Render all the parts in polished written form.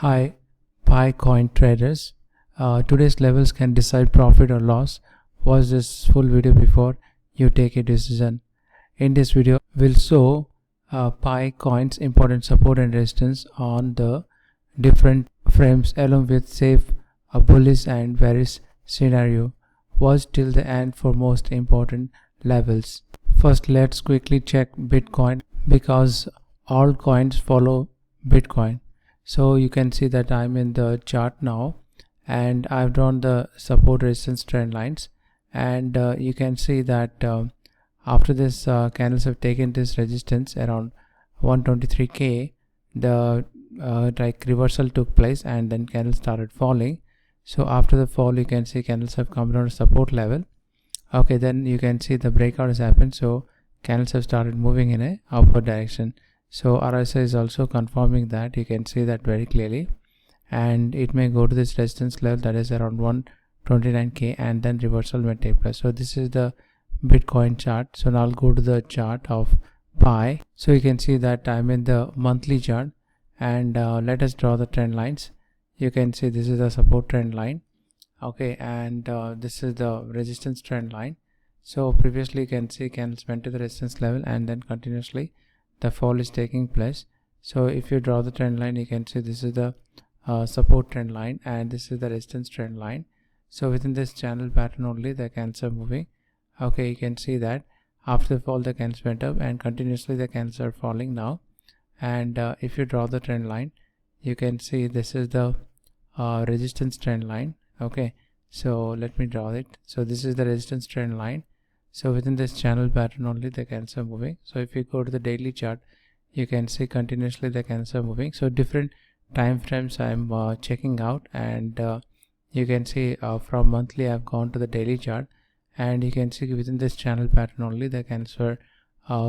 Hi, Pi coin traders. Today's levels can decide profit or loss. Watch this full video before you take a decision. In this video, we'll show Pi coins important support and resistance on the different frames along with safe bullish and bearish scenario. Watch till the end for most important levels. First, let's quickly check Bitcoin because all coins follow Bitcoin. So you can see that I'm in the chart now and I've drawn the support resistance trend lines, and you can see that after this candles have taken this resistance around 123k, the like reversal took place and then candles started falling. So after the fall you can see candles have come down to support level. Okay, then you can see the breakout has happened, so candles have started moving in a upward direction. So RSI is also confirming that. You can see that very clearly, and it may go to this resistance level that is around 129k, and then reversal may take place. So this is the Bitcoin chart. So now I'll go to the chart of Pi. So you can see that I'm in the monthly chart, and let us draw the trend lines. You can see this is the support trend line, okay, and this is the resistance trend line. So previously you can see candles went to the resistance level and then continuously the fall is taking place. So if you draw the trend line, you can see this is the support trend line and this is the resistance trend line. So within this channel pattern only the candles are moving. Okay, you can see that after the fall the candles went up and continuously the candles are falling now. And if you draw the trend line, you can see this is the resistance trend line. Okay, so let me draw it. So this is the resistance trend line. So within this channel pattern only the candles are moving. So if you go to the daily chart, you can see continuously the candles are moving. So different time frames I'm checking out, and you can see from monthly I've gone to the daily chart, and you can see within this channel pattern only the candles were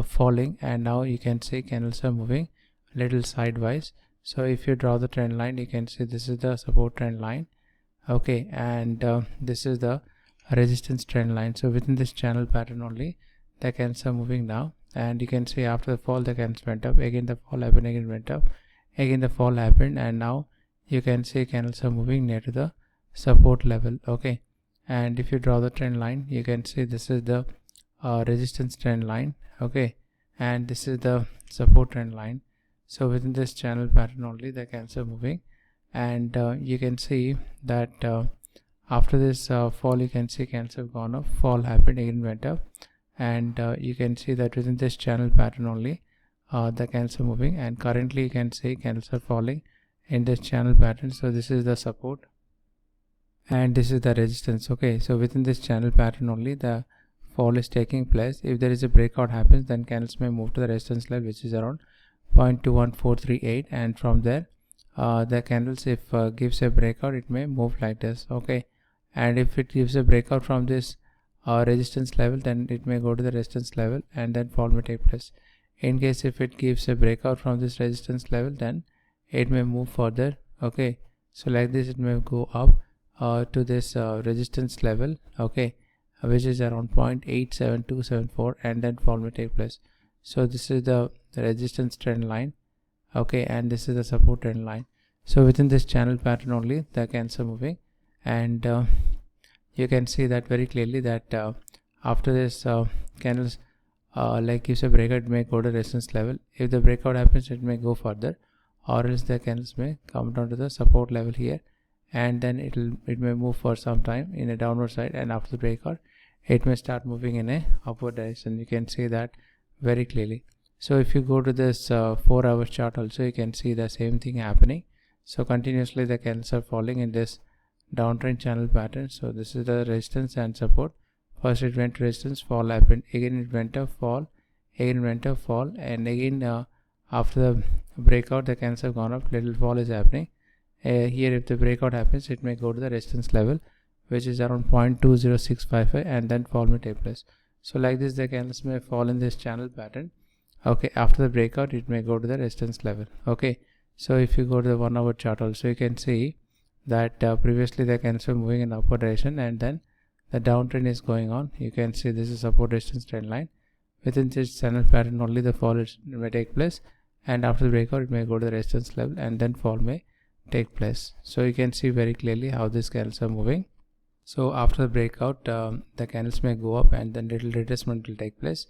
falling, and now you can see candles are moving a little sidewise. So if you draw the trend line, you can see this is the support trend line, okay, and this is the resistance trend line. So within this channel pattern only the candles are moving now, and you can see after the fall the candles went up, again the fall happened, again went up, again the fall happened, and now you can see candles are moving near to the support level. Okay, and if you draw the trend line, you can see this is the resistance trend line, okay, and this is the support trend line. So within this channel pattern only the candles are moving, and you can see that after this fall you can see candles have gone up, fall happened, again went up, and you can see that within this channel pattern only the candles are moving, and currently you can see candles are falling in this channel pattern. So this is the support and this is the resistance. Okay, so within this channel pattern only the fall is taking place. If there is a breakout happens, then candles may move to the resistance level which is around 0.21438, and from there the candles, if gives a breakout, it may move like this. Okay, and if it gives a breakout from this resistance level, then it may go to the resistance level and then fall may take place. In case if it gives a breakout from this resistance level, then it may move further. Okay, so like this it may go up to this resistance level, okay, which is around 0.87274, and then fall may take place. So this is the resistance trend line, okay, and this is the support trend line. So within this channel pattern only the candles are moving, and you can see that very clearly that after this candles like gives a breakout, it may go to resistance level. If the breakout happens, it may go further, or else the candles may come down to the support level here, and then it may move for some time in a downward side, and after the breakout it may start moving in a upward direction. You can see that very clearly. So if you go to this 4-hour chart also, you can see the same thing happening. So continuously the candles are falling in this downtrend channel pattern. So this is the resistance and support. First it went to resistance, fall happened, again it went up, fall, again went up, fall, and again after the breakout the candles have gone up, little fall is happening. Here if the breakout happens, it may go to the resistance level which is around 0.20655, and then fall may take place. So like this the candles may fall in this channel pattern. Okay, after the breakout it may go to the resistance level. Okay, so if you go to the 1-hour chart also, you can see that previously the candles were moving in upward direction, and then the downtrend is going on. You can see this is support resistance trend line. Within this channel pattern only the fall may take place, and after the breakout it may go to the resistance level and then fall may take place. So you can see very clearly how these candles are moving. So after the breakout, the candles may go up and then little retracement will take place,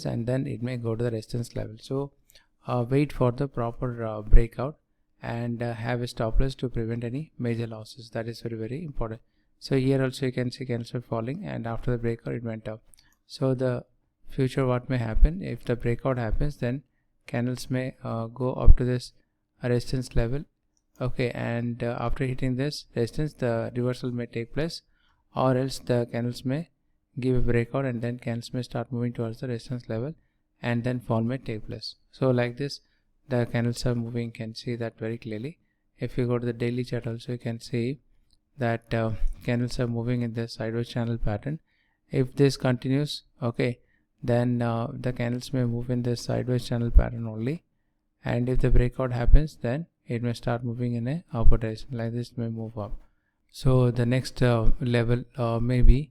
and then it may go to the resistance level. So wait for the proper breakout and have a stop loss to prevent any major losses. That is very important. So here also you can see candles are falling, and after the breakout it went up. So the future, what may happen, if the breakout happens, then candles may go up to this resistance level, okay, and after hitting this resistance the reversal may take place, or else the candles may give a breakout and then candles may start moving towards the resistance level and then fall may take place. So like this the candles are moving, you can see that very clearly. If you go to the daily chart also, you can see that candles are moving in the sideways channel pattern. If this continues, okay, then the candles may move in the sideways channel pattern only, and if the breakout happens, then it may start moving in a upward direction. Like this may move up. So the next level may be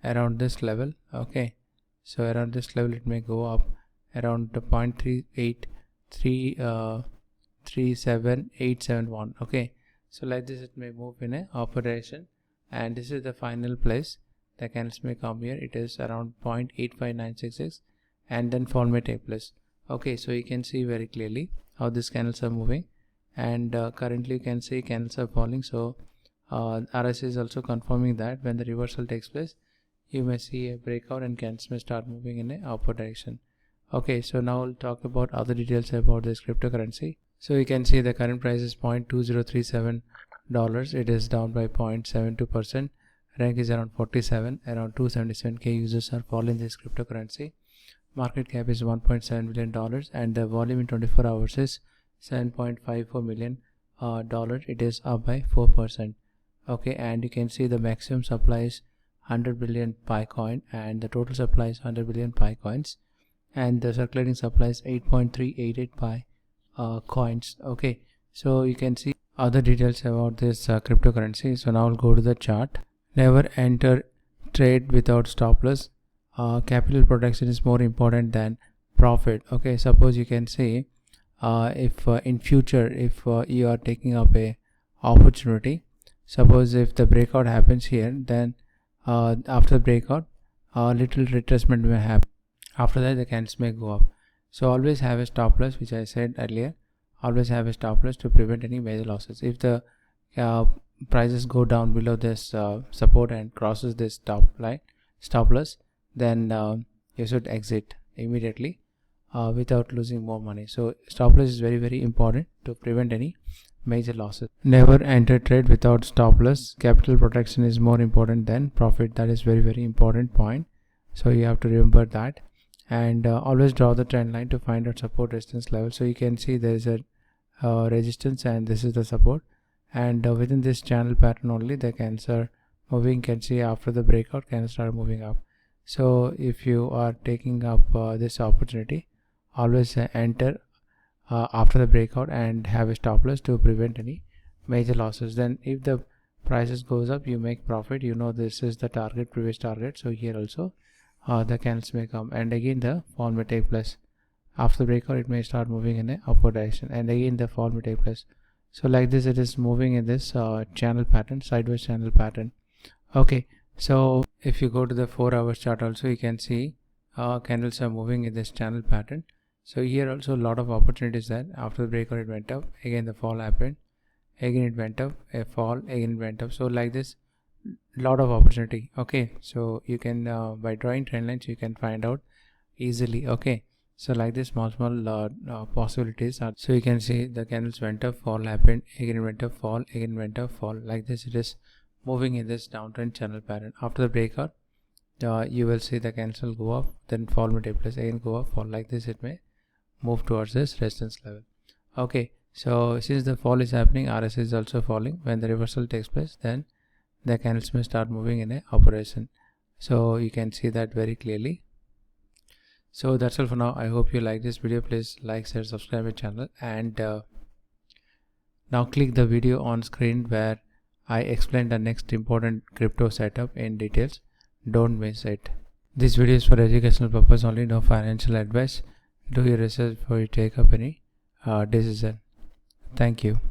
around this level, okay. So around this level it may go up around the 0.3837871, okay. So like this it may move in a upward direction, and this is the final place the candles may come here. It is around 0.85966, and then fall may take place, okay. So you can see very clearly how these candles are moving, and currently you can see candles are falling. So RSI is also confirming that when the reversal takes place, you may see a breakout and candles may start moving in a upward direction, okay. So now we'll talk about other details about this cryptocurrency. So you can see the current price is $0.2037. It is down by 0.72%. Rank is around 47. Around 277k users are following this cryptocurrency. Market cap is $1.7 billion, and the volume in 24 hours is $7.54 million. It is up by 4%, okay. And you can see the maximum supply is 100 billion Pi coin, and the total supply is 100 billion Pi coins, and the circulating supply is 8.388 Pi coins, okay. So you can see other details about this cryptocurrency. So now I'll go to the chart. Never enter trade without stop loss. Capital protection is more important than profit, okay. Suppose you can say if in future, if you are taking up a opportunity, suppose if the breakout happens here, then after the breakout little retracement may happen. After that the candles may go up. So always have a stop loss, which I said earlier. Always have a stop loss to prevent any major losses. If the prices go down below this support and crosses this stop loss, then you should exit immediately without losing more money. So stop loss is very important to prevent any major losses. Never enter trade without stop loss. Capital protection is more important than profit. That is very important point. So you have to remember that, and always draw the trend line to find out support resistance level. So you can see there is a resistance, and this is the support, and within this channel pattern only the candles are moving. You can see after the breakout candles are moving up. So if you are taking up this opportunity, always enter after the breakout and have a stop loss to prevent any major losses. Then if the prices goes up, you make profit. You know this is the target, previous target. So here also the candles may come, and again the fall may take place. After the breakout it may start moving in a upward direction, and again the fall may take place. So like this it is moving in this channel pattern, sideways channel pattern, okay. So if you go to the 4 hours chart also, you can see candles are moving in this channel pattern. So here also a lot of opportunities there. After the breakout it went up, again the fall happened, again it went up, a fall, again it went up. So like this, lot of opportunity, okay. So you can by drawing trend lines you can find out easily, okay. So like this small possibilities are. So you can see the candles went up, fall happened, again went up, fall, again went up, fall. Like this it is moving in this downtrend channel pattern. After the breakout you will see the candles will go up, then fall may take place, again go up, fall. Like this it may move towards this resistance level, okay. So since the fall is happening, RSI is also falling. When the reversal takes place, then the candles may start moving in a operation. So you can see that very clearly. So that's all for now. I hope you like this video. Please like, share, subscribe my channel, and now click the video on screen where I explain the next important crypto setup in details. Don't miss it. This video is for educational purpose only, no financial advice. Do your research before you take up any decision. Thank you.